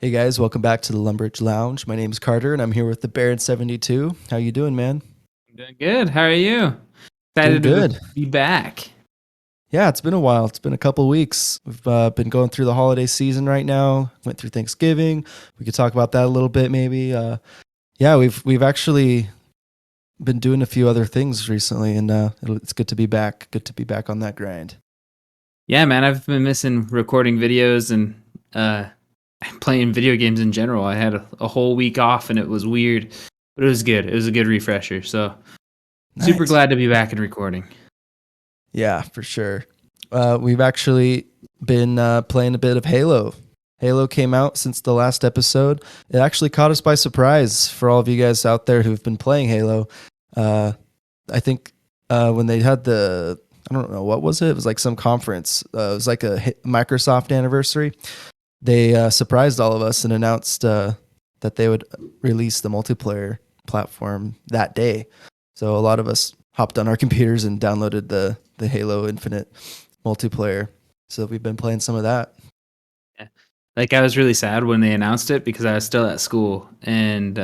Hey guys, welcome back to the Lumbridge Lounge. My name is Carter, and I'm here with the Baron72. How you doing, man? I'm doing good. How are you? Doing Excited to good. be back. Yeah, it's been a while. It's been a couple weeks. We've been going through the holiday season right now. Went through Thanksgiving. We could talk about that a little bit, maybe. Yeah, we've actually been doing a few other things recently, and it's good to be back. Good to be back on that grind. Yeah, man, I've been missing recording videos and playing video games in general. I had a whole week off, and it was weird, but it was good. It was a good refresher. So super Nice. glad to be back and recording. Yeah, for sure. We've actually been playing a bit of Halo. Halo came out since the last episode. It actually caught us by surprise for all of you guys out there who've been playing Halo. I think when they had I don't know, what was it? It was like some conference. It was like a Microsoft anniversary. They surprised all of us and announced that they would release the multiplayer platform that day. So a lot of us hopped on our computers and downloaded the Halo Infinite multiplayer. So we've been playing some of that. Yeah. Like I was really sad when they announced it because I was still at school and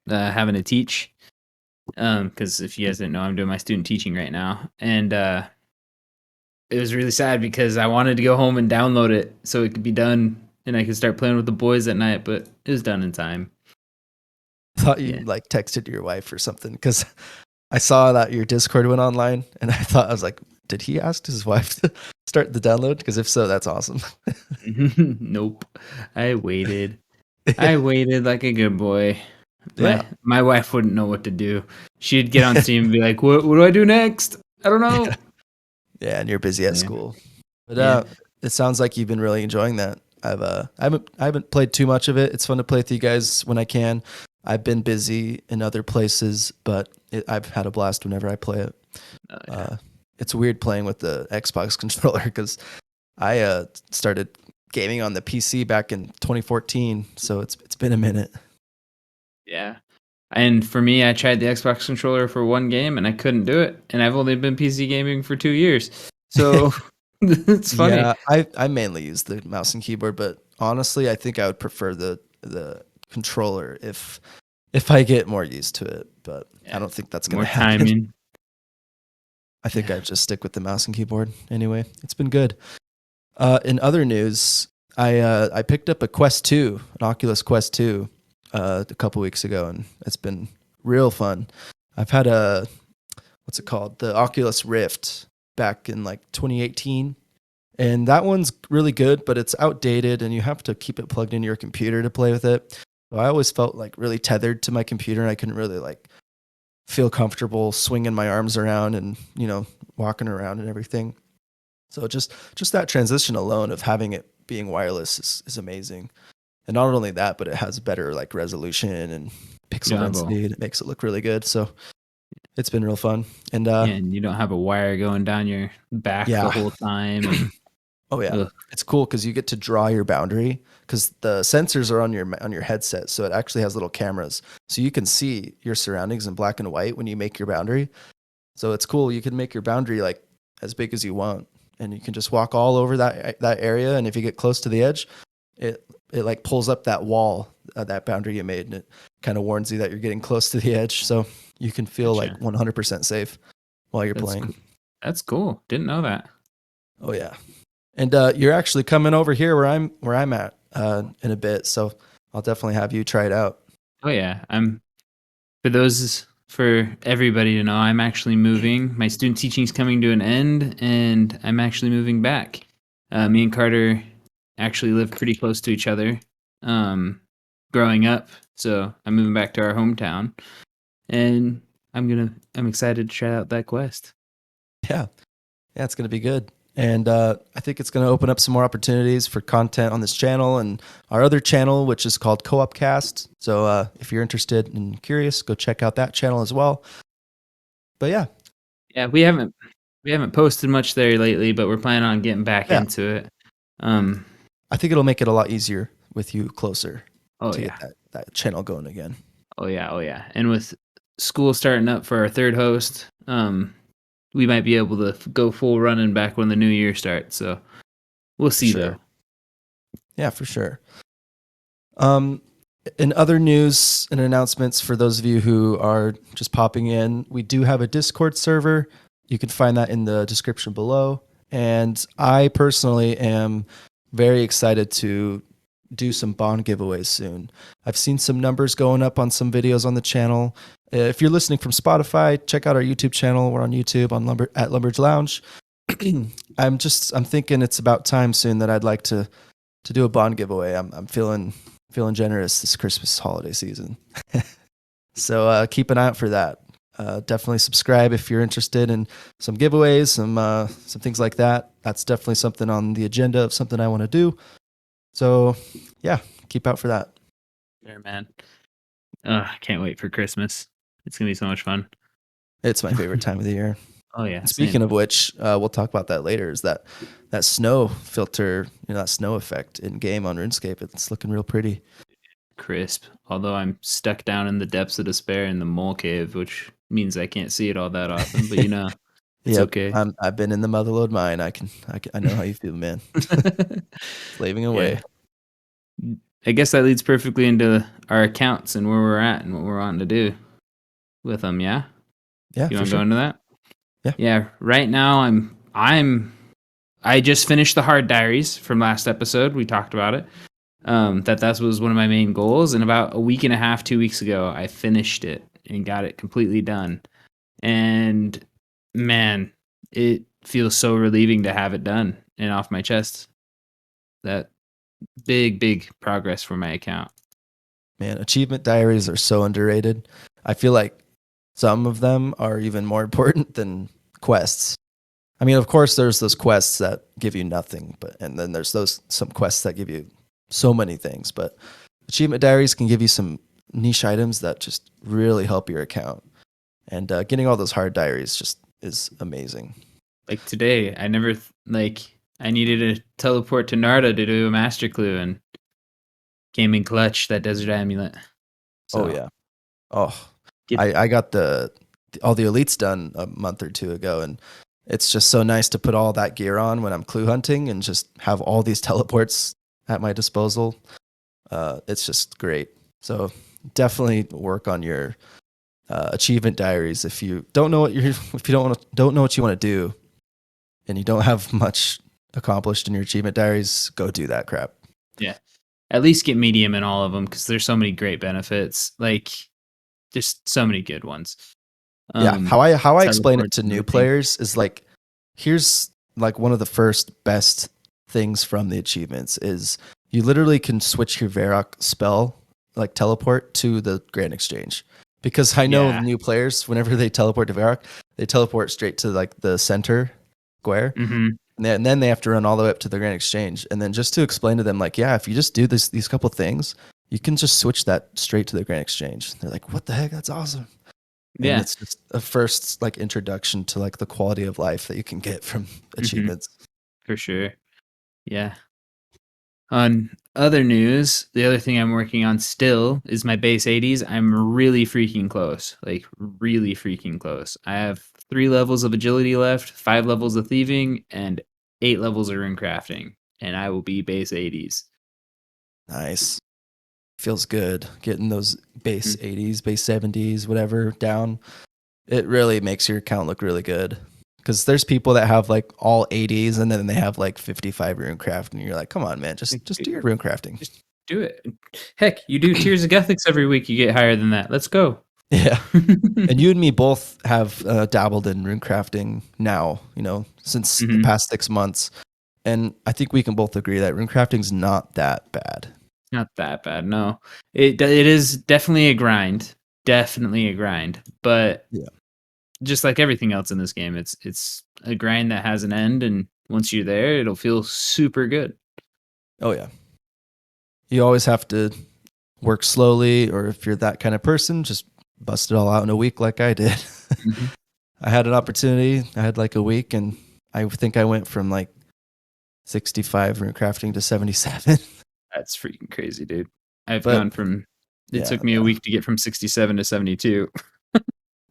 having to teach. Because if you guys didn't know, I'm doing my student teaching right now, and it was really sad because I wanted to go home and download it so it could be done and I could start playing with the boys at night, but it was done in time. I thought you like texted your wife or something because I saw that your Discord went online, and I was like, did he ask his wife to start the download? Because if so, that's awesome. Nope. I waited. I waited like a good boy. Yeah. My wife wouldn't know what to do. She'd get on Steam and be like, what do I do next? I don't know. Yeah, and you're busy at school. But Yeah. it sounds like you've been really enjoying that. I haven't played too much of it. It's fun to play with you guys when I can. I've been busy in other places, but I've had a blast whenever I play it. Oh, yeah. It's weird playing with the Xbox controller because I started gaming on the PC back in 2014, so it's been a minute. Yeah. And for me, I tried the Xbox controller for one game and I couldn't do it. And I've only been PC gaming for 2 years. So it's funny. Yeah, I mainly use the mouse and keyboard, but honestly, I think I would prefer the controller if I get more used to it. But I don't think that's going to happen. Timing. I think I'd just stick with the mouse and keyboard anyway. It's been good. In other news, I picked up a Quest 2, an Oculus Quest 2, a couple weeks ago, and it's been real fun. I've had what's it called? The Oculus Rift back in like 2018. And that one's really good, but it's outdated and you have to keep it plugged into your computer to play with it. So I always felt like really tethered to my computer and I couldn't really like feel comfortable swinging my arms around and, walking around and everything. So just that transition alone of having it being wireless is amazing. And not only that, but it has better like resolution and pixel density. And it makes it look really good. So it's been real fun. And and you don't have a wire going down your back the whole time. And, oh yeah, it's cool because you get to draw your boundary because the sensors are on your headset, so it actually has little cameras, so you can see your surroundings in black and white when you make your boundary. So it's cool. You can make your boundary like as big as you want, and you can just walk all over that area. And if you get close to the edge, it like pulls up that wall, that boundary you made, and it kind of warns you that you're getting close to the edge, so you can feel like 100% safe while you're playing. That's cool. Didn't know that. Oh yeah. And you're actually coming over here where I'm at in a bit, so I'll definitely have you try it out. Oh yeah, for everybody to know, I'm actually moving. My student teaching is coming to an end, and I'm actually moving back. Me and Carter actually live pretty close to each other growing up, so I'm moving back to our hometown, and I'm excited to try out that Quest. Yeah, it's gonna be good. And I think it's going to open up some more opportunities for content on this channel and our other channel, which is called Co-op Cast. So if you're interested and curious, go check out that channel as well. But yeah, we haven't posted much there lately, but we're planning on getting back into it. I think it'll make it a lot easier with you closer to get that channel going again. Oh yeah. And with school starting up for our third host, we might be able to go full running back when the new year starts. So we'll see though. Yeah, for sure. Um, in other news and announcements, for those of you who are just popping in, we do have a Discord server. You can find that in the description below. And I personally am very excited to do some bond giveaways soon. I've seen some numbers going up on some videos on the channel. If you're listening from Spotify, check out our YouTube channel. We're on YouTube on at Lumbridge Lounge. I'm thinking it's about time soon that I'd like to do a bond giveaway. I'm feeling generous this Christmas holiday season. So keep an eye out for that. Definitely subscribe if you're interested in some giveaways, some things like that. That's definitely something on the agenda of something I want to do. So yeah, keep out for that. There, man. I can't wait for Christmas. It's gonna be so much fun. It's my favorite time of the year. Oh yeah. Speaking of which, we'll talk about that later. Is that snow filter, that snow effect in game on RuneScape? It's looking real pretty. Crisp. Although I'm stuck down in the depths of despair in the mole cave, which means I can't see it all that often. But it's okay. I've been in the Motherlode mine. I know how you feel, man. Slaving away. Yeah. I guess that leads perfectly into our accounts and where we're at and what we're wanting to do with them. Yeah. Yeah. You want to go into that? Yeah. Yeah. Right now, I just finished the hard diaries from last episode. We talked about it. That was one of my main goals. And about a week and a half, 2 weeks ago, I finished it and got it completely done. And man, it feels so relieving to have it done and off my chest. That big progress for my account. Man, achievement diaries are so underrated. I feel like some of them are even more important than quests. I mean, of course, there's those quests that give you nothing, and then there's some quests that give you so many things. But achievement diaries can give you some niche items that just really help your account. And getting all those hard diaries just is amazing. Like today, I never I needed to teleport to Narda to do a master clue, and came in clutch, that desert amulet. So, oh yeah. Oh, I got all the elites done a month or two ago, and it's just so nice to put all that gear on when I'm clue hunting and just have all these teleports at my disposal. It's just great. So definitely work on your achievement diaries. If you don't know what don't know what you want to do, and you don't have much accomplished in your achievement diaries, go do that crap. Yeah, at least get medium in all of them, because there's so many great benefits. Like, just so many good ones. Yeah, how I explain it to new players is like, here's like one of the first best things from the achievements is you literally can switch your Varrock spell, like teleport, to the Grand Exchange. Because I know new players, whenever they teleport to Varrock, they teleport straight to like the center square. Mm-hmm. And then they have to run all the way up to the Grand Exchange. And then just to explain to them, like, yeah, if you just do these couple things, you can just switch that straight to the Grand Exchange. They're like, what the heck? That's awesome. And yeah, it's just a first like introduction to like the quality of life that you can get from achievements. For sure. Yeah. On other news, the other thing I'm working on still is my base 80s. I'm really freaking close. Like, really freaking close. I have 3 levels of agility left, 5 levels of thieving, and 8 levels of rune crafting. And I will be base 80s. Nice. Feels good getting those base 80s, base 70s, whatever down. It really makes your account look really good. Because there's people that have like all 80s and then they have like 55 rune crafting. And you're like, come on, man, just do your rune crafting. Just do it. Heck, you do Tears of Gethics every week. You get higher than that. Let's go. Yeah. And you and me both have dabbled in rune crafting now, since the past 6 months. And I think we can both agree that rune crafting's not that bad. Not that bad, no. It is definitely a grind. Definitely a grind. But yeah, just like everything else in this game, it's a grind that has an end, and once you're there, it'll feel super good. Oh yeah. You always have to work slowly, or if you're that kind of person, just bust it all out in a week like I did. Mm-hmm. I had an opportunity. I had like a week, and I think I went from like 65 rune crafting to 77. That's freaking crazy, dude. I've gone from... It took me a week to get from 67 to 72.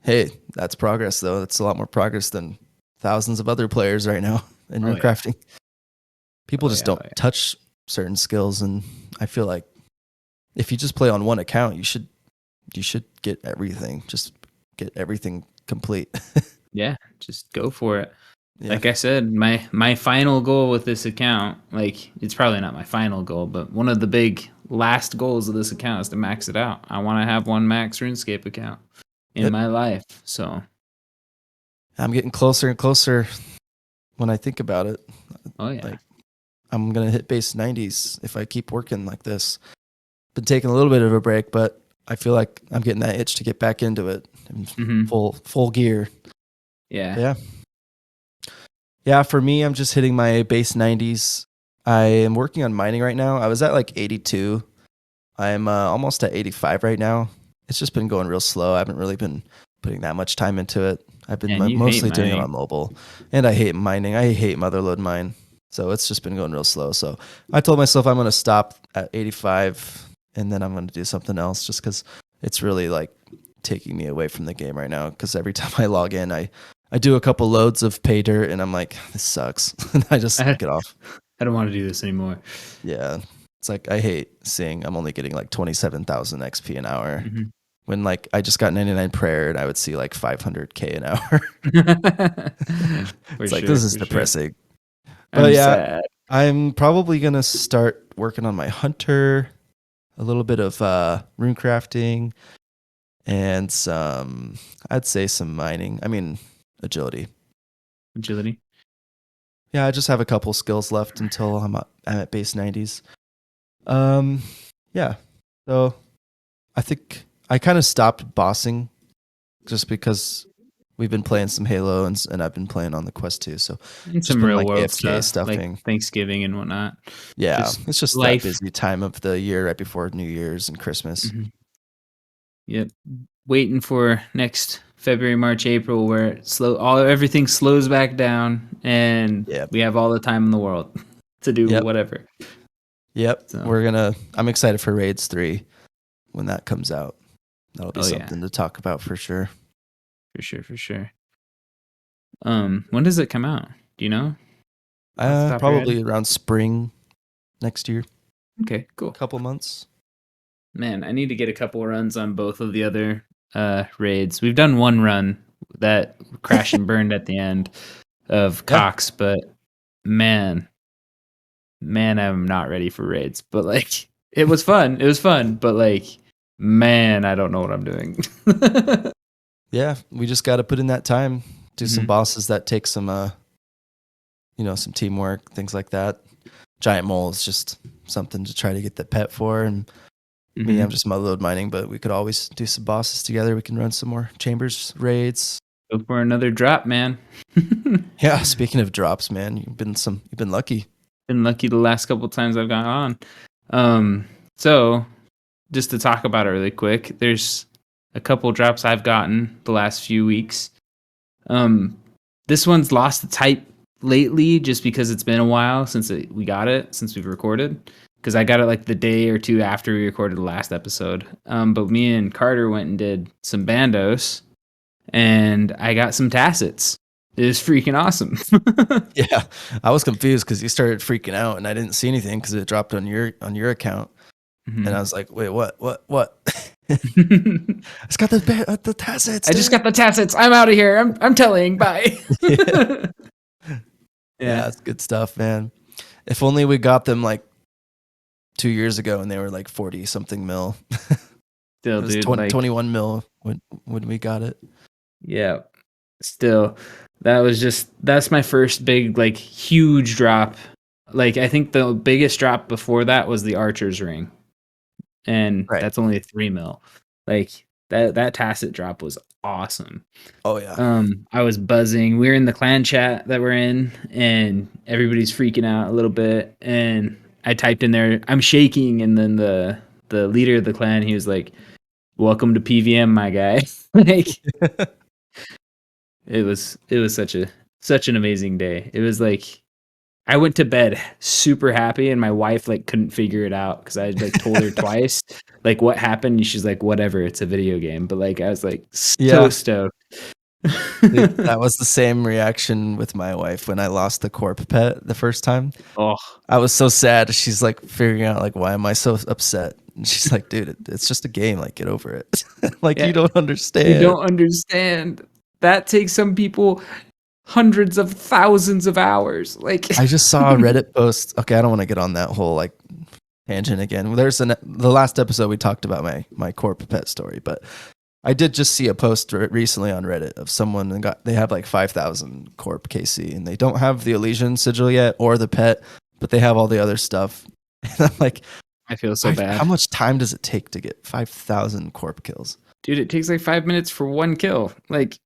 Hey, that's progress, though. That's a lot more progress than thousands of other players right now in rune crafting. People just don't touch certain skills, and I feel like if you just play on one account, you should get everything. Just get everything complete. Yeah, just go for it. Yeah. Like I said, my final goal with this account, like it's probably not my final goal, but one of the big last goals of this account is to max it out. I want to have one max RuneScape account in my life. So I'm getting closer and closer when I think about it. oh yeah. Like, I'm going to hit base 90s if I keep working like this. Been taking a little bit of a break, but I feel like I'm getting that itch to get back into it in full gear. Yeah. Yeah, for me, I'm just hitting my base 90s. I am working on mining right now. I was at like 82. I'm almost at 85 right now. It's just been going real slow. I haven't really been putting that much time into it. I've been mostly doing it on mobile. And I hate mining. I hate motherload mine. So it's just been going real slow. So I told myself I'm going to stop at 85 and then I'm going to do something else just because it's really like taking me away from the game right now. Because every time I log in, I do a couple loads of pay dirt and I'm like, this sucks. And I just get off. I don't want to do this anymore. Yeah. It's like, I hate seeing I'm only getting like 27,000 XP an hour. When like I just got 99 prayer and I would see like 500K an hour. It's like, this is depressing. But yeah, I'm probably going to start working on my hunter, a little bit of rune crafting, and I'd say some mining. I mean, agility. Yeah, I just have a couple skills left until I'm at base 90s. Yeah. So I think I kind of stopped bossing just because we've been playing some Halo and I've been playing on the Quest too. So and some real world AFK stuff, like Thanksgiving and whatnot. Yeah, it's just life. That busy time of the year right before New Year's and Christmas. Yep. Waiting for next February, March, April, where everything slows back down and we have all the time in the world to do whatever. Yep. So. I'm excited for Raids 3 when that comes out. That'll be something to talk about for sure. For sure. When does it come out? Do you know? Probably around spring next year. Okay, cool. A couple months. Man, I need to get a couple runs on both of the other raids. We've done one run that crashed and burned at the end of Cox, but man, I'm not ready for raids. But like, it was fun. But like, man, I don't know what I'm doing. Yeah, we just got to put in that time. Do some bosses that take some, some teamwork, things like that. Giant mole is just something to try to get the pet for, and me, I'm just motherload mining. But we could always do some bosses together. We can run some more chambers raids. Go for another drop, man. Yeah, speaking of drops, man, you've been lucky. Been lucky the last couple times I've gone on. So just to talk about it really quick, there's a couple drops I've gotten the last few weeks. This one's lost the type lately just because it's been a while since since we've recorded. Because I got it like the day or two after we recorded the last episode. But me and Carter went and did some bandos, and I got some tacits. It was freaking awesome. Yeah, I was confused because you started freaking out, and I didn't see anything because it dropped on your account, and I was like, "Wait, what?" I just got the tacits. I just got the tacits. I'm out of here. I'm telling. Bye. Yeah, it's good stuff, man. If only we got them like 2 years ago and they were like 40 something mil. Still, it was dude, 21 mil when we got it. Yeah. Still, that's my first big, like, huge drop. Like, I think the biggest drop before that was the Archer's Ring. And that's only 3 mil. Like, that tacit drop was awesome. Oh yeah. I was buzzing. We were in the clan chat that we're in, and everybody's freaking out a little bit. And I typed in there, I'm shaking, and then the leader of the clan, he was like, "Welcome to PVM, my guy." Like, it was such an amazing day. It was like, I went to bed super happy, and my wife like couldn't figure it out because I like told her twice like what happened, and she's like, "Whatever, it's a video game." But like, I was like so stoked. That was the same reaction with my wife when I lost the corp pet the first time. Oh, I was so sad. She's like figuring out like, why am I so upset? And she's like, dude, it's just a game. Like, get over it. Like, yeah. you don't You understand. don't understand. That takes some people hundreds of thousands of hours. Like, I just saw a Reddit post. Okay, I don't want to get on that whole like tangent again. The last episode we talked about my corp pet story, but I did just see a post recently on Reddit of someone and they have like 5,000 corp KC and they don't have the Elysian sigil yet or the pet, but they have all the other stuff. And I'm like, I feel so bad. How much time does it take to get 5,000 corp kills? Dude, it takes like 5 minutes for one kill. Like,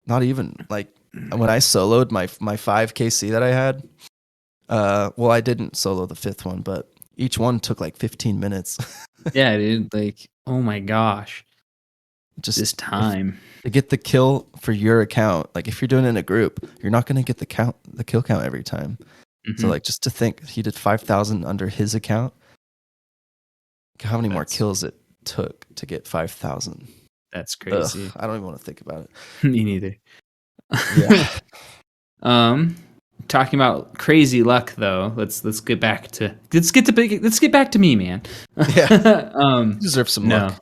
not even like when I soloed my 5 KC that I had. Well, I didn't solo the 5th one, but each one took like 15 minutes. yeah, dude. Like, oh my gosh. Just this time to get the kill for your account. Like if you're doing it in a group, you're not going to get the kill count every time. So like just to think he did 5,000 under his account. How many more kills it took to get 5,000? That's crazy. Ugh, I don't even want to think about it. Me neither. Yeah. Talking about crazy luck though. Let's get back to me, man. Yeah. You deserve some luck.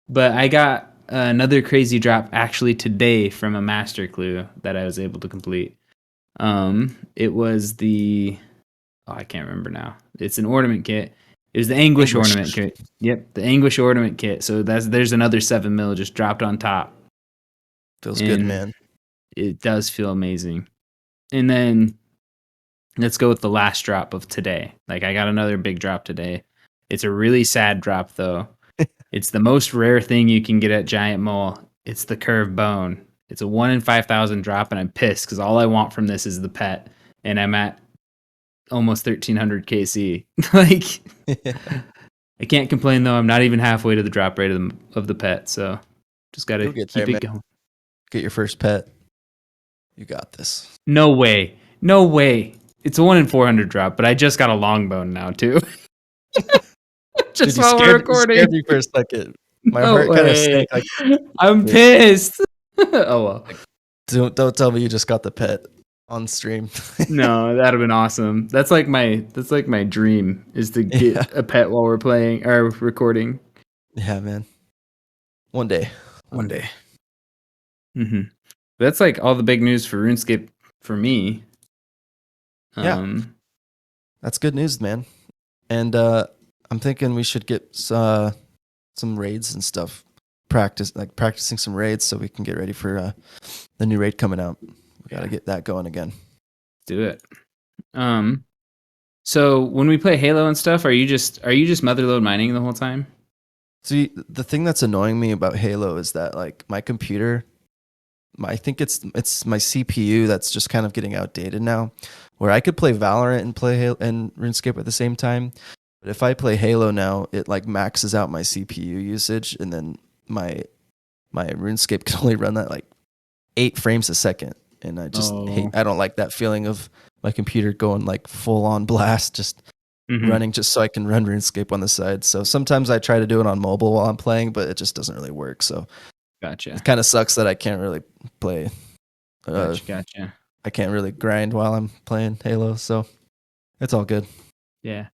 But I got another crazy drop actually today from a master clue that I was able to complete. It was I can't remember now. It's an ornament kit. It was the Anguish ornament kit. Yep, the Anguish ornament kit. So there's another 7 mil just dropped on top. Feels good, man. It does feel amazing. And then let's go with the last drop of today. Like I got another big drop today. It's a really sad drop though. It's the most rare thing you can get at Giant Mole. It's the curved bone. It's a 1 in 5,000 drop, and I'm pissed because all I want from this is the pet, and I'm at almost 1,300 KC. Like, I can't complain though. I'm not even halfway to the drop rate of the pet, so just gotta keep it going. Get your first pet. You got this. No way. It's a 1 in 400 drop, but I just got a long bone now too. Just dude, while we're recording. You scared me for a second. My heart kind of sank. Like, I'm pissed. Oh well. Don't tell me you just got the pet on stream. No, that'd have been awesome. That's like my dream is to get a pet while we're playing or recording. Yeah, man. One day. Mm-hmm. That's like all the big news for RuneScape for me. Yeah. That's good news, man. And I'm thinking we should get some raids and stuff. Practicing some raids so we can get ready for the new raid coming out. We got to get that going again. Do it. So when we play Halo and stuff, are you just motherload mining the whole time? See, the thing that's annoying me about Halo is that like my computer, I think it's my CPU that's just kind of getting outdated now. Where I could play Valorant and play Halo and RuneScape at the same time, but if I play Halo now, it like maxes out my CPU usage, and then my RuneScape can only run that like 8 frames a second, and I just I don't like that feeling of my computer going like full on blast, just running just so I can run RuneScape on the side. So sometimes I try to do it on mobile while I'm playing, but it just doesn't really work. So gotcha. It kind of sucks that I can't really play. Gotcha. I can't really grind while I'm playing Halo, so it's all good. Yeah.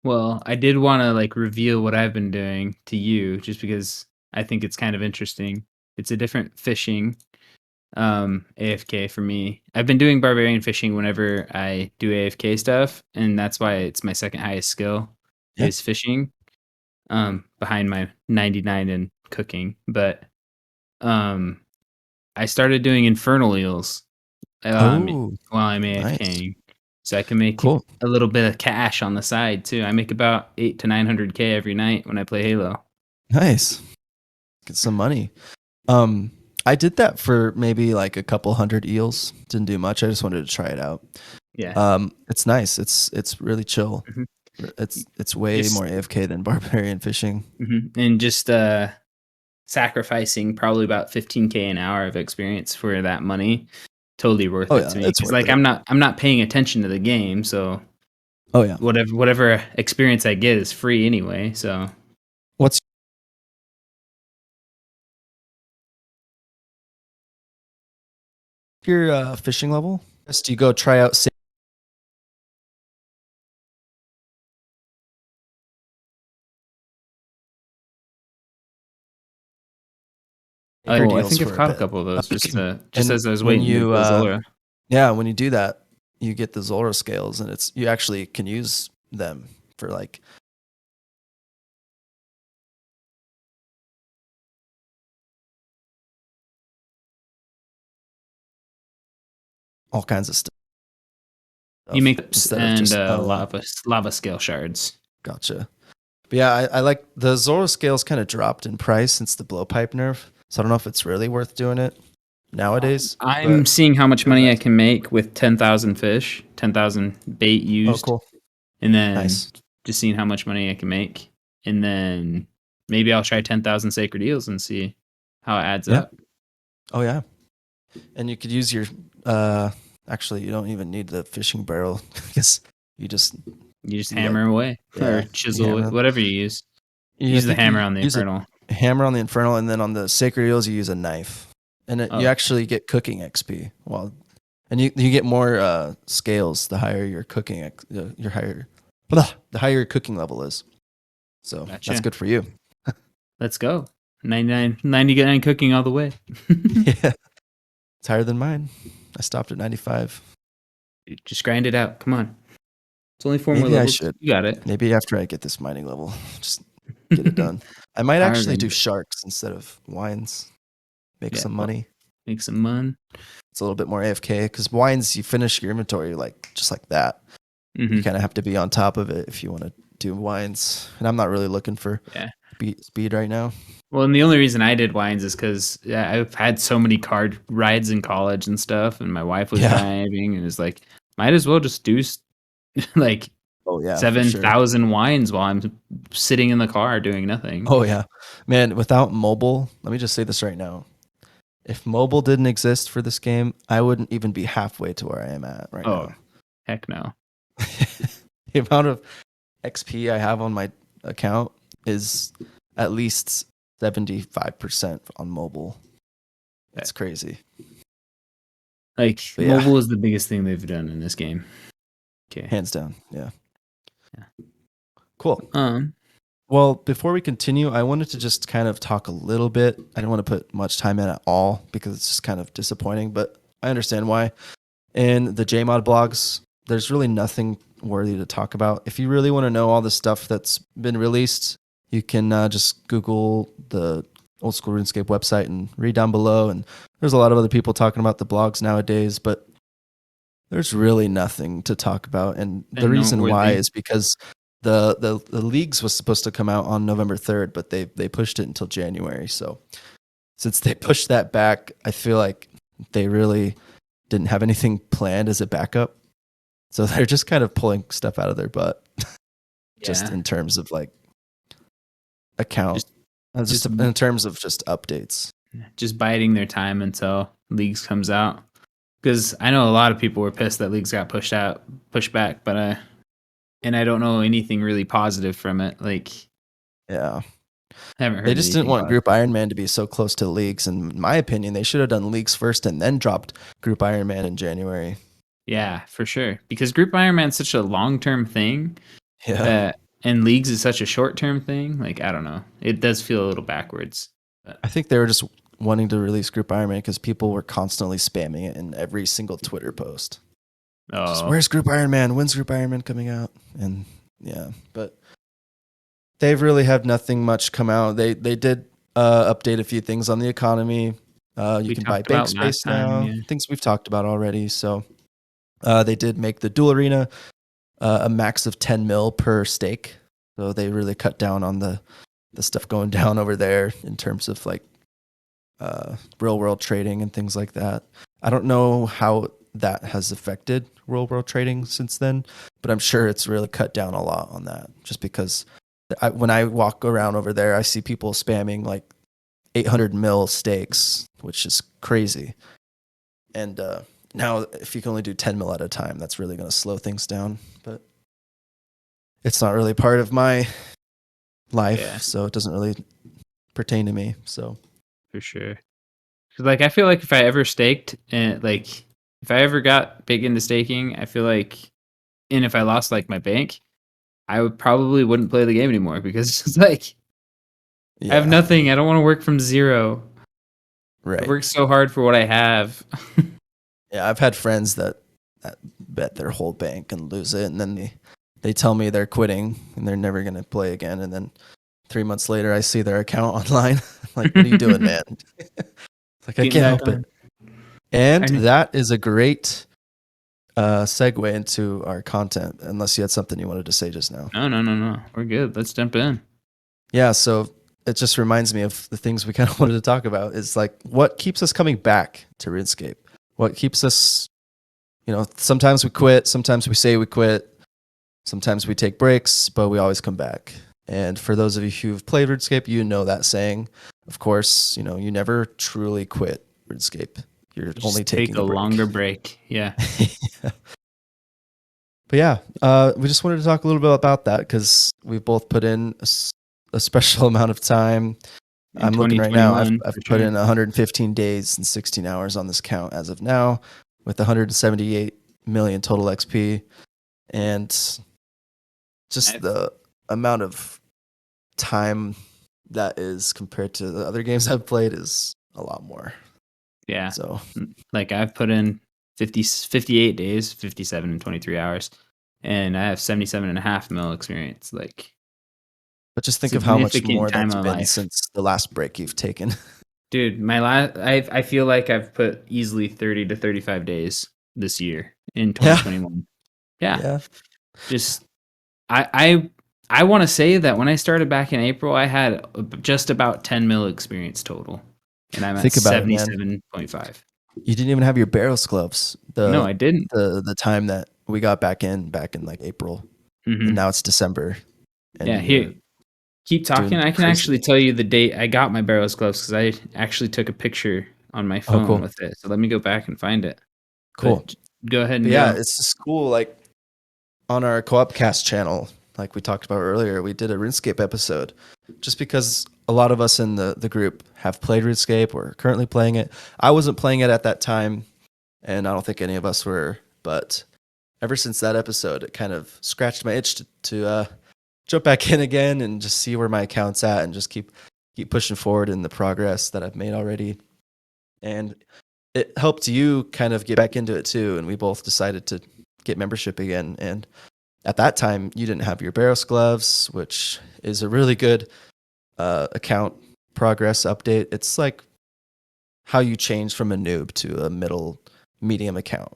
Well, I did want to like reveal what I've been doing to you, just because I think it's kind of interesting. It's a different fishing AFK for me. I've been doing barbarian fishing whenever I do AFK stuff, and that's why it's my second highest skill is fishing. Behind my 99 in cooking, but I started doing infernal eels while I'm AFKing. Nice. So I can make a little bit of cash on the side too. I make about 800 to 900K every night when I play Halo. Nice. Get some money. I did that for maybe like a couple hundred eels. Didn't do much. I just wanted to try it out. Yeah. It's nice. It's really chill. Mm-hmm. It's way more AFK than barbarian fishing. Mm-hmm. And just sacrificing probably about 15K an hour of experience for that money. Totally worth it to me. It's like I'm not paying attention to the game, so whatever experience I get is free anyway. So what's your fishing level? Do you go try out? Sacred Oh, I deals think I've for a caught a bit. couple of those just And as I was when waiting to get you the Zola. yeah, when you do that, you get the Zora scales, and you actually can use them for like all kinds of stuff You make tips instead of and just lava scale shards. gotcha. But yeah, I like the Zora scales kind of dropped in price since the blowpipe nerf, so I don't know if it's really worth doing it nowadays. I'm But seeing how much they're money I nice. can make with 10,000 fish, 10,000 bait Oh, used, cool, and then nice. just seeing how much money I can make, and then maybe I'll try 10,000 sacred eels and see how it adds Yeah. up. Oh yeah, and you could use your actually you don't even need the fishing barrel because you just You just do like hammer away or yeah, you chisel, hammer. whatever you use. I Use the think you hammer on the use a infernal. hammer on the infernal, and then on the sacred eels you use a knife, and you Oh, actually get cooking XP. Well, and you get more scales the higher your cooking your higher the higher your cooking level is. So that's gotcha. good for you. Let's go. 99 cooking all the way. Yeah, it's higher than mine. I stopped at 95. Just grind it out. Come on. It's only 4 more Maybe I levels. should. You got it. Maybe after I get this mining level, just get it done. I might Power actually do grind. sharks instead of wines. Make Yeah. some Well, money. make some mun. It's a little bit more AFK because wines, you finish your inventory like just like that. Mm-hmm. You kind of have to be on top of it if you want to do wines. And I'm not really looking for speed right now. Well, and the only reason I did wines is because I've had so many car rides in college and stuff, and my wife was driving, and it's like, might as well just do like Oh yeah, for sure. 7,000 wines while I'm sitting in the car doing nothing. Oh yeah, man. Without mobile, let me just say this right now. If mobile didn't exist for this game, I wouldn't even be halfway to where I am at right now. Heck no. The amount of XP I have on my account is at least 75% on mobile. That's crazy. Like mobile is the biggest thing they've done in this game. Okay. Hands down. Yeah. Cool. Um, Well, before we continue, I wanted to just kind of talk a little bit. I didn't want to put much time in at all because it's just kind of disappointing, but I understand why. In the JMod blogs, there's really nothing worthy to talk about. If you really want to know all the stuff that's been released, you can just Google the Old School RuneScape website and read down below. And there's a lot of other people talking about the blogs nowadays, but there's really nothing to talk about. And the reason why is because the leagues was supposed to come out on November 3rd, but they pushed it until January. So since they pushed that back, I feel like they really didn't have anything planned as a backup. So they're just kind of pulling stuff out of their butt, just in terms of like account, just in terms of just updates. Just biding their time until leagues comes out. Because I know a lot of people were pissed that leagues got pushed back, but and I don't know anything really positive from it. Like, yeah, I haven't heard. They just didn't want Group Iron Man to be so close to leagues. And in my opinion, they should have done leagues first and then dropped Group Iron Man in January. Yeah, for sure. Because Group Iron Man's such a long-term thing. Yeah. And leagues is such a short-term thing. Like, I don't know. It does feel a little backwards. But I think they were just wanting to release Group Iron Man because people were constantly spamming it in every single Twitter post. Just, where's Group Iron Man? When's Group Iron Man coming out? And yeah, but they've really had nothing much come out. They did update a few things on the economy. You can buy bank space now. Things we've talked about already. So they did make the dual arena a max of 10 mil per stake. So they really cut down on the stuff going down over there in terms of like real world trading and things like that. I don't know how that has affected real world trading since then, but I'm sure it's really cut down a lot on that just because when I walk around over there, I see people spamming like 800 mil stakes, which is crazy. And now if you can only do 10 mil at a time, that's really going to slow things down, but it's not really part of my life. So it doesn't really pertain to me. So for sure. 'Cause, like, I feel like if I ever staked and like if I ever got big into staking, I feel like, and if I lost like my bank, I would probably wouldn't play the game anymore because it's like I have Yeah, nothing. I don't want to work from zero. I've right. worked so hard for what I have. Yeah, I've had friends that bet their whole bank and lose it, and then they tell me they're quitting and they're never gonna play again, and then 3 months later I see their account online. I'm like, what are you doing, man? Like, I Getting can't back help it. on. And I kn- that is a great segue into our content, unless you had something you wanted to say just now. No. We're good. Let's jump in. Yeah, so it just reminds me of the things we kind of wanted to talk about is like what keeps us coming back to RuneScape? What keeps us, sometimes we quit, sometimes we say we quit, sometimes we take breaks, but we always come back. And for those of you who've played RuneScape, you know that saying. Of course, you never truly quit RuneScape. You're Just only take taking a a break. longer break. Yeah. Yeah. But yeah, we just wanted to talk a little bit about that because we've both put in a special amount of time. In I'm looking right now. I've 2021, for put sure. in 115 days and 16 hours on this count as of now, with 178 million total XP, and just the amount of time that is compared to the other games I've played is a lot more. Yeah. So Like I've put in 58 days, 57 and 23 hours, and I have 77.5 mil experience. Like, but just think of how much significant more time that's of been life. since the last break you've taken. Dude, I feel like I've put easily 30 to 35 days this year in 2021. Yeah. Just I want to say that when I started back in April, I had just about 10 mil experience total, and I'm at Think about it, man. 77.5. You didn't even have your Barrows gloves. No, I didn't. The time that we got back in like April, and now it's December. And Yeah, here, keep talking. I can actually tell you the date I got my Barrows gloves because I actually took a picture on my phone cool. with it. So let me go back and find it. Cool. But go ahead and yeah, go. it's just cool. Like on our Co-op Cast channel, like we talked about earlier, we did a RuneScape episode just because a lot of us in the group have played RuneScape or are currently playing it. I wasn't playing it at that time, and I don't think any of us were, but ever since that episode, it kind of scratched my itch to jump back in again and just see where my account's at and just keep pushing forward in the progress that I've made already. And it helped you kind of get back into it too, and we both decided to get membership again. And at that time, you didn't have your Barrows gloves, which is a really good account progress update. It's like how you change from a noob to a medium account.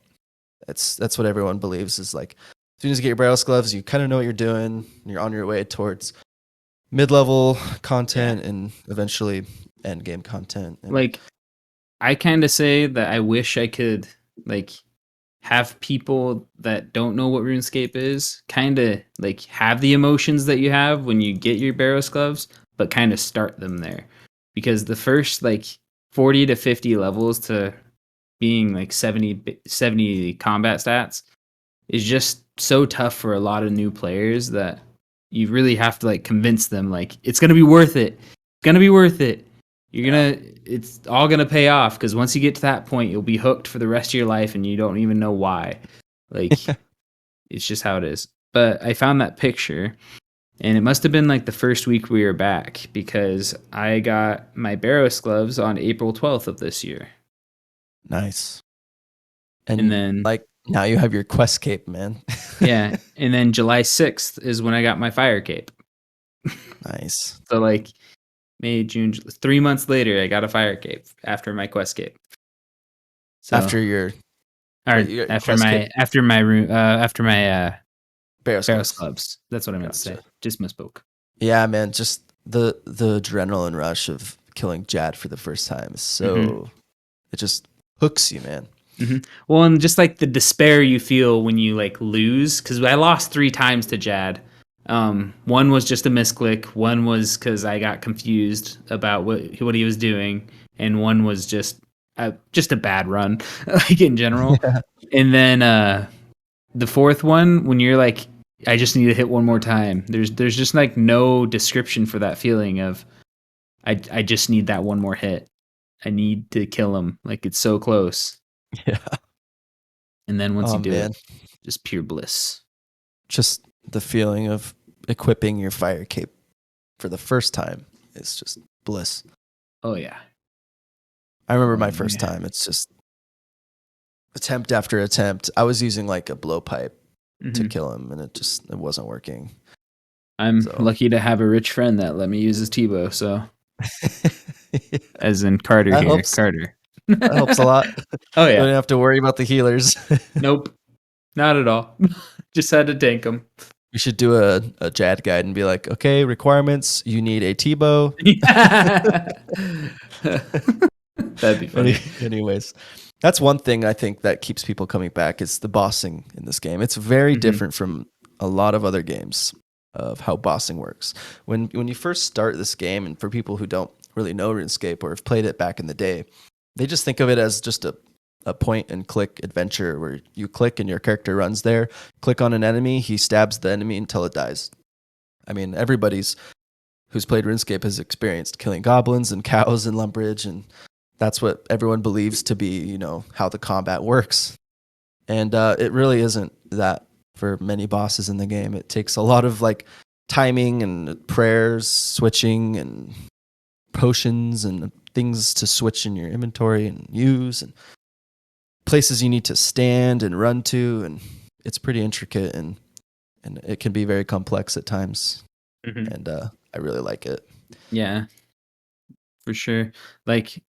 That's what everyone believes is like as soon as you get your Barrows gloves, you kind of know what you're doing. You're on your way towards mid-level content and eventually end game content. And Like, I kind of say that I wish I could like have people that don't know what RuneScape is kind of like have the emotions that you have when you get your Barrows gloves, but kind of start them there, because the first like 40 to 50 levels to being like 70 combat stats is just so tough for a lot of new players that you really have to like convince them like it's gonna be worth it. It's gonna be worth it. It's all gonna pay off, because once you get to that point, you'll be hooked for the rest of your life, and you don't even know why. Like, it's just how it is. But I found that picture, and it must have been like the first week we were back, because I got my Barrows gloves on April 12th of this year. Nice. And then like now you have your Quest cape, man. yeah, and then July 6th is when I got my fire cape. Nice. So like May, June, 3 months later, I got a fire cape after my Quest cape. So After your after my Barrows clubs. That's what I meant to say. Just misspoke. Yeah, man. Just the adrenaline rush of killing Jad for the first time is so it just hooks you, man. Well, and just like the despair you feel when you like lose, because I lost 3 times to Jad. One was just a misclick. One was because I got confused about what he was doing, and one was just a bad run, like in general. Yeah. And then the fourth one, when you're like, I just need to hit one more time. There's just like no description for that feeling of I just need that one more hit. I need to kill him. Like it's so close. Yeah. And then once Oh you do man, it, just pure bliss. just the feeling of equipping your fire cape for the first time is just bliss. Oh yeah. I remember Oh, my first yeah. time. It's just attempt after attempt. I was using like a blowpipe to Mhm. kill him, and it wasn't working. I'm So. lucky to have a rich friend that let me use his Tebow. So, as in Carter That here, helps. Carter. That helps a lot. Oh You yeah. don't have to worry about the healers. Nope. Not at all. Just had to tank him. We should do a JAD guide and be like, okay, requirements: you need a T-bow. That'd be funny. Anyways, that's one thing I think that keeps people coming back is the bossing in this game. It's very Mhm. different from a lot of other games of how bossing works. When you first start this game, and for people who don't really know RuneScape or have played it back in the day, they just think of it as just a point and click adventure where you click and your character runs there, click on an enemy, he stabs the enemy until it dies. I mean, everybody's who's played RuneScape has experienced killing goblins and cows in Lumbridge, and that's what everyone believes to be, how the combat works. And it really isn't that for many bosses in the game. It takes a lot of like timing and prayers, switching and potions and things to switch in your inventory and use, and places you need to stand and run to, and it's pretty intricate and it can be very complex at times. Mhm. And I really like it. Yeah, for sure. Like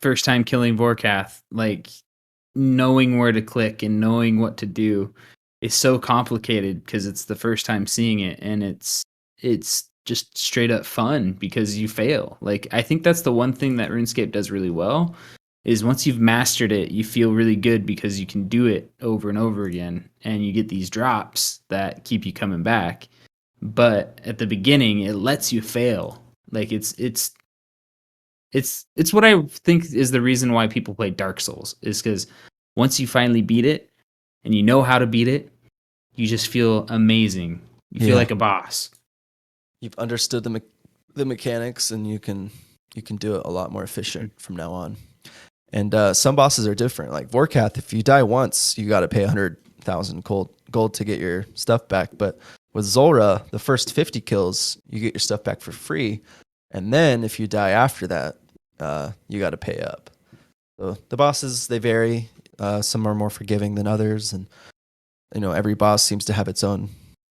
first time killing Vorkath, like knowing where to click and knowing what to do is so complicated because it's the first time seeing it, and it's just straight up fun because you fail. Like I think that's the one thing that RuneScape does really well is once you've mastered it, you feel really good because you can do it over and over again and you get these drops that keep you coming back. But at the beginning, it lets you fail. Like it's what I think is the reason why people play Dark Souls is because once you finally beat it and you know how to beat it, you just feel amazing. You feel like a boss. You've understood the mechanics, and you can do it a lot more efficient from now on. And some bosses are different. Like Vorkath, if you die once, you got to pay 100,000 gold to get your stuff back. But with Zulrah, the first 50 kills, you get your stuff back for free. And then if you die after that, you got to pay up. So the bosses, they vary. Some are more forgiving than others, and every boss seems to have its own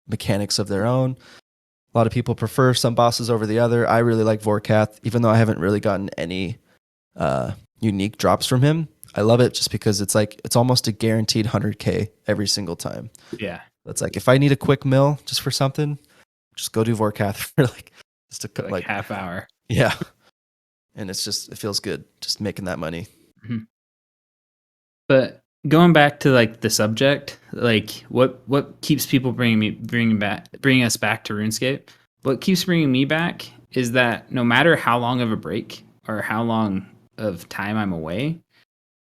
mechanics of their own. A lot of people prefer some bosses over the other. I really like Vorkath, even though I haven't really gotten any unique drops from him. I love it just because it's almost a guaranteed 100K every single time. Yeah. It's like if I need a quick mill just for something, just go do Vorkath for just a Like half hour. Yeah. And it feels good just making that money. Mm-hmm. But going back to like the subject, like what keeps people bringing us back to RuneScape? What keeps bringing me back is that no matter how long of a break or how long of time I'm away,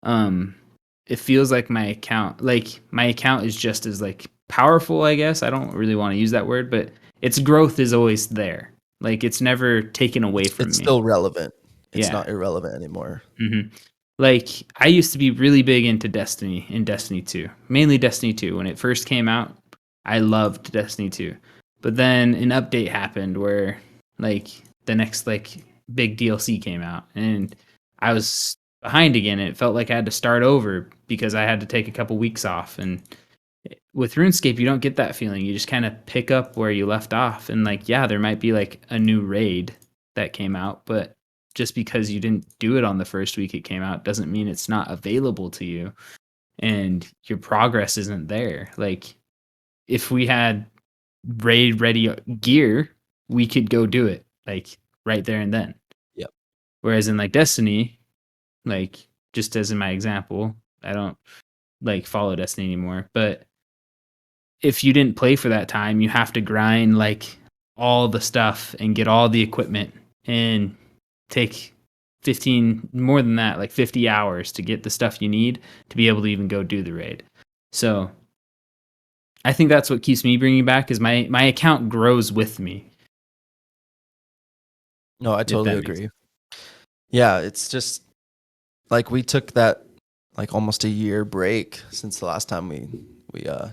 it feels like my account is just as like powerful, I guess. I don't really want to use that word, but its growth is always there. Like it's never taken away from me. It's still relevant. It's Yeah. not irrelevant anymore. Mm-hmm. Like I used to be really big into Destiny and Destiny 2, mainly Destiny 2. When it first came out, I loved Destiny 2. But then an update happened where like the next like big DLC came out and I was behind again. It felt like I had to start over because I had to take a couple weeks off. And with RuneScape, you don't get that feeling. You just kind of pick up where you left off. And like, yeah, there might be like a new raid that came out, but just because you didn't do it on the first week it came out doesn't mean it's not available to you and your progress isn't there. Like if we had raid ready gear, we could go do it like right there and then. Yep. Whereas in like Destiny, like just as in my example, I don't like follow Destiny anymore, but if you didn't play for that time, you have to grind like all the stuff and get all the equipment and take 15 more than that, like 50 hours to get the stuff you need to be able to even go do the raid. So I think that's what keeps me bringing back is my account grows with me. No, I totally agree. Yeah, it's just like we took that like almost a year break since the last time we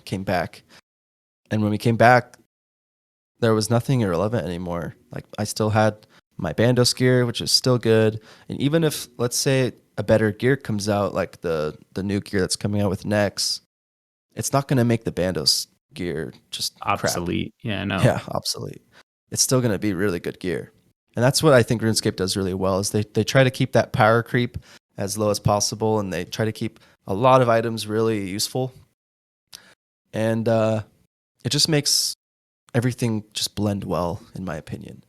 came back. And when we came back, there was nothing irrelevant anymore. Like I still had my Bandos gear, which is still good. And even if, let's say, a better gear comes out, like the new gear that's coming out with Nex, it's not going to make the Bandos gear just obsolete. Crap. Yeah, no. Yeah, obsolete. It's still going to be really good gear. And that's what I think RuneScape does really well is they try to keep that power creep as low as possible, and they try to keep a lot of items really useful. And it just makes everything just blend well, in my opinion.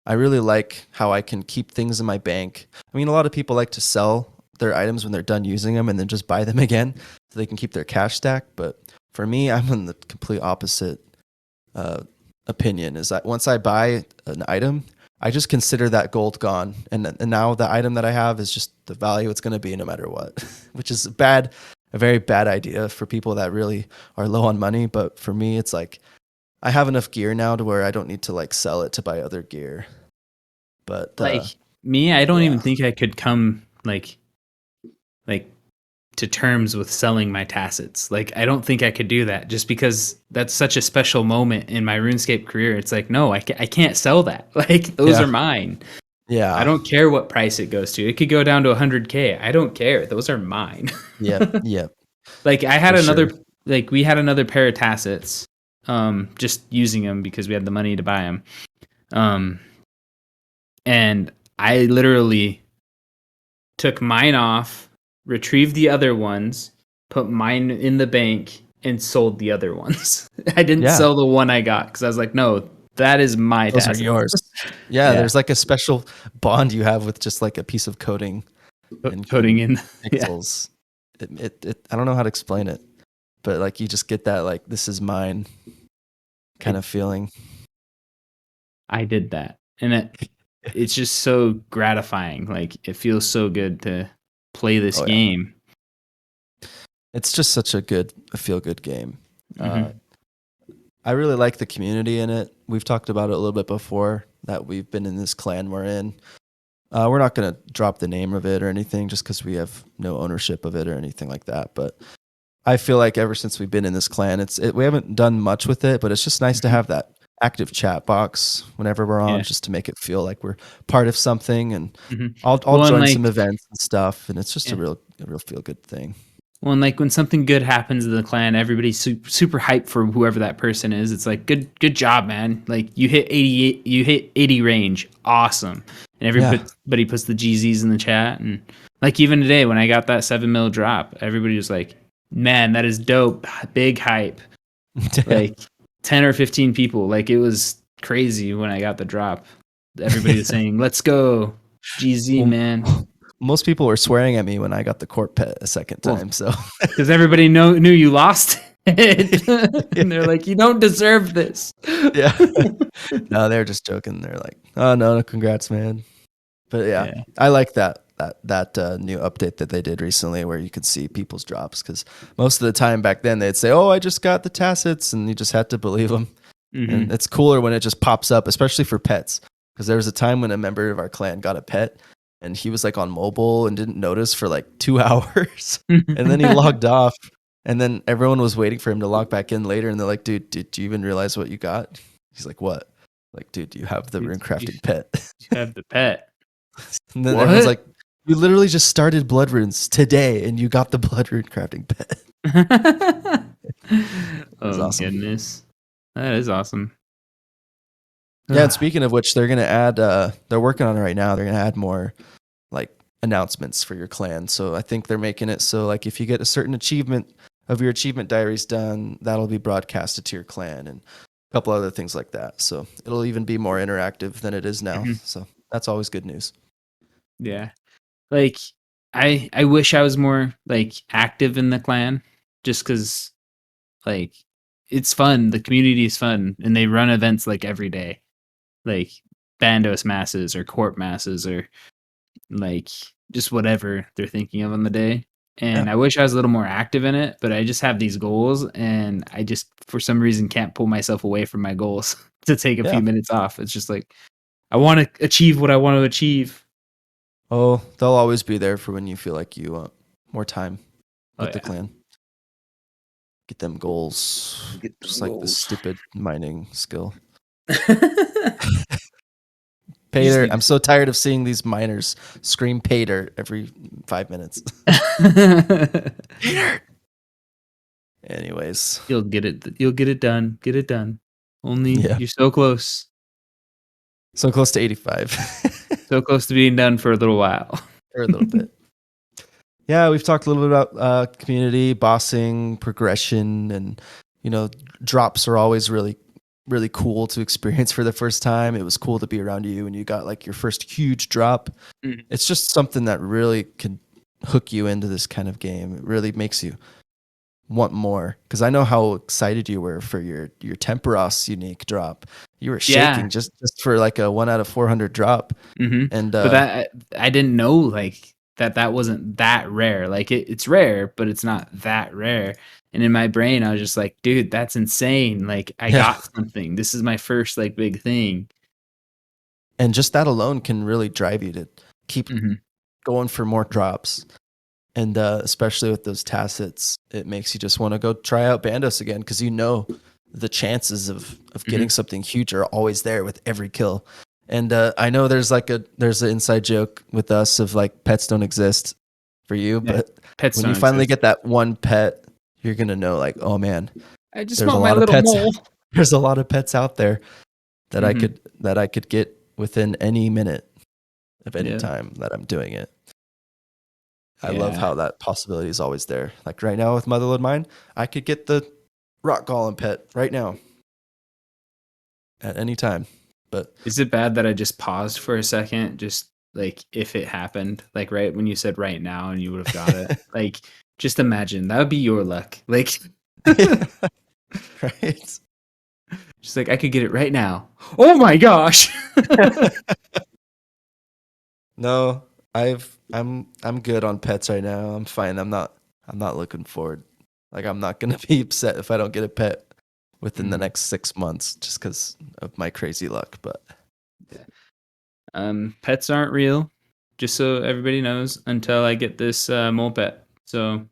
I really like how I can keep things in my bank. I mean, a lot of people like to sell their items when they're done using them and then just buy them again so they can keep their cash stack. But for me, I'm in the complete opposite opinion, is that once I buy an item, I just consider that gold gone. And now the item that I have is just the value it's going to be no matter what, which is a very bad idea for people that really are low on money. But for me, it's like, I have enough gear now to where I don't need to like sell it to buy other gear. But Like me, I don't even think I could come like to terms with selling my tacits. Like I don't think I could do that just because that's such a special moment in my RuneScape career. It's like, no, I can't sell that. Like those are mine. Yeah. I don't care what price it goes to. It could go down to 100K. I don't care. Those are mine. Yep. Like I had we had another pair of tacits. Just using them because we had the money to buy them. And I literally took mine off, retrieved the other ones, put mine in the bank, and sold the other ones. I didn't sell the one I got because I was like, no, that is my Those tacit. are yours. Yeah, there's like a special bond you have with just like a piece of coating and coating in pixels. It I don't know how to explain it, but like you just get that like this is mine kind of feeling. I did that, and it's just so gratifying. Like it feels so good to play this game. It's just such a feel good game. Mm-hmm. I really like the community in it. We've talked about it a little bit before that we've been in this clan we're in. We're not going to drop the name of it or anything just because we have no ownership of it or anything like that. But I feel like ever since we've been in this clan, we haven't done much with it, but it's just nice to have that active chat box whenever we're on, just to make it feel like we're part of something. And I'll join some events and stuff, and it's just a real feel good thing. Well, and like when something good happens in the clan, everybody's super hyped for whoever that person is. It's like good job, man. Like you hit 80 range, awesome. And everybody puts the GZs in the chat, and like even today when I got that 7 mil drop, everybody was like, man, that is dope. Big hype. Like 10 or 15 people. Like it was crazy when I got the drop. Everybody was saying, let's go. GZ, man. Most people were swearing at me when I got the court pet a second time. So because everybody knew you lost it. And they're like, you don't deserve this. Yeah. No, they're just joking. They're like, oh no, congrats, man. But yeah. I like that new update that they did recently where you could see people's drops, because most of the time back then they'd say, oh, I just got the tacits, and you just had to believe them. And it's cooler when it just pops up, especially for pets, because there was a time when a member of our clan got a pet and he was like on mobile and didn't notice for like 2 hours and then he logged off, and then everyone was waiting for him to log back in later, and they're like, dude, did you even realize what you got? He's like, what? Like, dude, you have the rune crafting pet. You have the pet. And then everyone's like, you literally just started blood runes today and you got the blood rune crafting pet. Oh, awesome. Goodness. That is awesome. Yeah, and speaking of which, they're going to add, they're working on it right now. They're going to add more like announcements for your clan. So I think they're making it so like if you get a certain achievement of your achievement diaries done, that'll be broadcasted to your clan and a couple other things like that. So it'll even be more interactive than it is now. So that's always good news. Yeah. Like I wish I was more like active in the clan, just because like it's fun. The community is fun, and they run events like every day, like Bandos masses or court masses or like just whatever they're thinking of on the day. And I wish I was a little more active in it, but I just have these goals, and I just for some reason can't pull myself away from my goals to take a few minutes off. It's just like I want to achieve what I want to achieve. Oh, they'll always be there for when you feel like you want more time with the clan. Get them goals. Get them Just like this goals. stupid mining skill. You Pay just dirt. need I'm so tired of seeing these miners scream pay dirt every 5 minutes. to- Pay dirt. Anyways. You'll get it. You'll get it done. Get it done. Only Yeah. you're so close. So close to 85. So close to being done for a little while. For a little bit. Yeah, we've talked a little bit about community, bossing, progression, and, drops are always really, really cool to experience for the first time. It was cool to be around you when you got like your first huge drop. Mhm. It's just something that really can hook you into this kind of game. It really makes you want more, because I know how excited you were for your Temperos unique drop. You were shaking just for like a 1 out of 400 drop. Mm-hmm. And but that I didn't know like that wasn't that rare. Like it's rare, but it's not that rare. And in my brain, I was just like, dude, that's insane. Like I got something. This is my first like big thing. And just that alone can really drive you to keep going for more drops. And especially with those tacits, it makes you just want to go try out Bandos again, because the chances of getting something huge are always there with every kill. And I know there's an inside joke with us of like pets don't exist for you, but pets when you finally get that one pet, you're gonna know like, oh man, I just want my little mole. There's a lot of pets out there that I could get within any minute of any time that I'm doing it. I love how that possibility is always there. Like right now with Motherlode Mine, I could get the rock golem pet right now at any time. But is it bad that I just paused for a second? Just like if it happened, like right when you said right now and you would have got it. Like just imagine that would be your luck. Like right. Just like I could get it right now. Oh my gosh. No, I'm good on pets right now. I'm fine. I'm not looking forward. Like I'm not gonna be upset if I don't get a pet within the next 6 months just because of my crazy luck. But pets aren't real, just so everybody knows, until I get this mole pet. So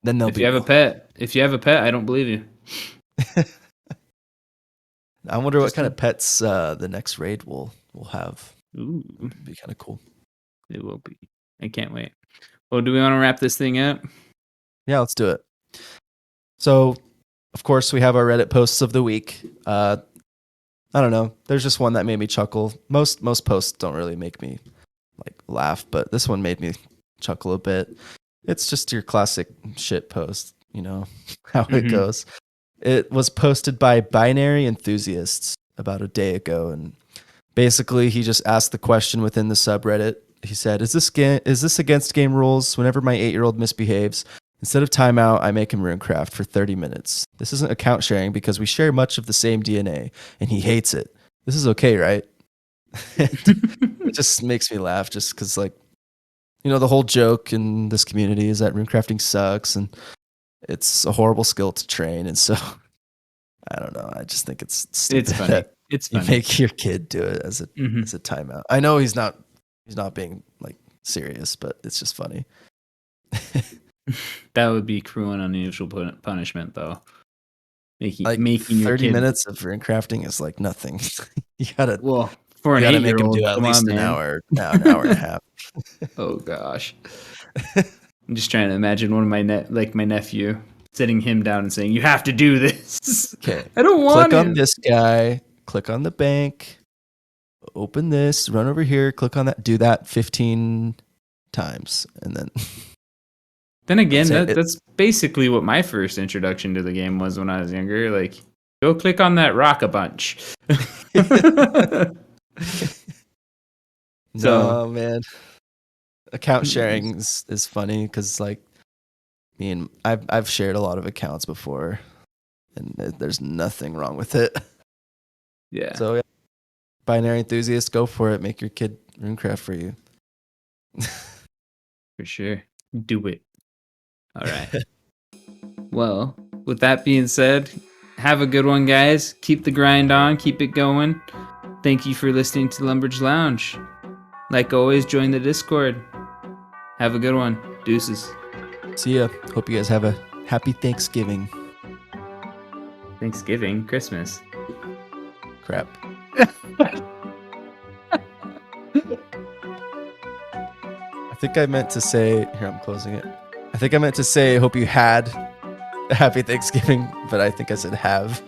then if you have a pet, I don't believe you. I wonder what kind of pets the next raid will have. Ooh, it'd be kind of cool. It will be. I can't wait. Well, do we want to wrap this thing up? Yeah, let's do it. So, of course, we have our Reddit posts of the week. I don't know. There's just one that made me chuckle. Most posts don't really make me like laugh, but this one made me chuckle a bit. It's just your classic shit post, how it goes. It was posted by Binary Enthusiasts about a day ago, and basically he just asked the question within the subreddit. He said, is this against game rules? Whenever my 8-year-old misbehaves, instead of timeout, I make him runecraft for 30 minutes. This isn't account sharing because we share much of the same DNA, and he hates it. This is okay, right? It just makes me laugh just because, like, the whole joke in this community is that runecrafting sucks, and it's a horrible skill to train. And so, I don't know. I just think it's stupid. It's funny. It's funny. You make your kid do it as a timeout. I know he's not being like serious, but it's just funny. That would be cruel and unusual punishment, though. Making 30 minutes of runecrafting is like nothing. You gotta for an 8-year-old, make him do at least an hour and a half. Oh gosh, I'm just trying to imagine one of my my nephew sitting him down and saying, "You have to do this." Okay, I don't want to. Click on this guy. Click on the bank. Open this. Run over here. Click on that. Do that 15 times, and then. Then again, that's basically what my first introduction to the game was when I was younger. Like, go click on that rock a bunch. No, man. Account sharing is funny because, like, I've shared a lot of accounts before, and there's nothing wrong with it. Yeah. So, yeah. Binary enthusiasts, go for it. Make your kid runecraft for you. For sure. Do it. All right. Well, with that being said, have a good one, guys. Keep the grind on. Keep it going. Thank you for listening to Lumbridge Lounge. Like always, join the Discord. Have a good one. Deuces. See ya. Hope you guys have a happy Thanksgiving. Thanksgiving, Christmas. Crap. I think I meant to say, here, I'm closing it. I think I meant to say, hope you had a happy Thanksgiving, but I think I said have.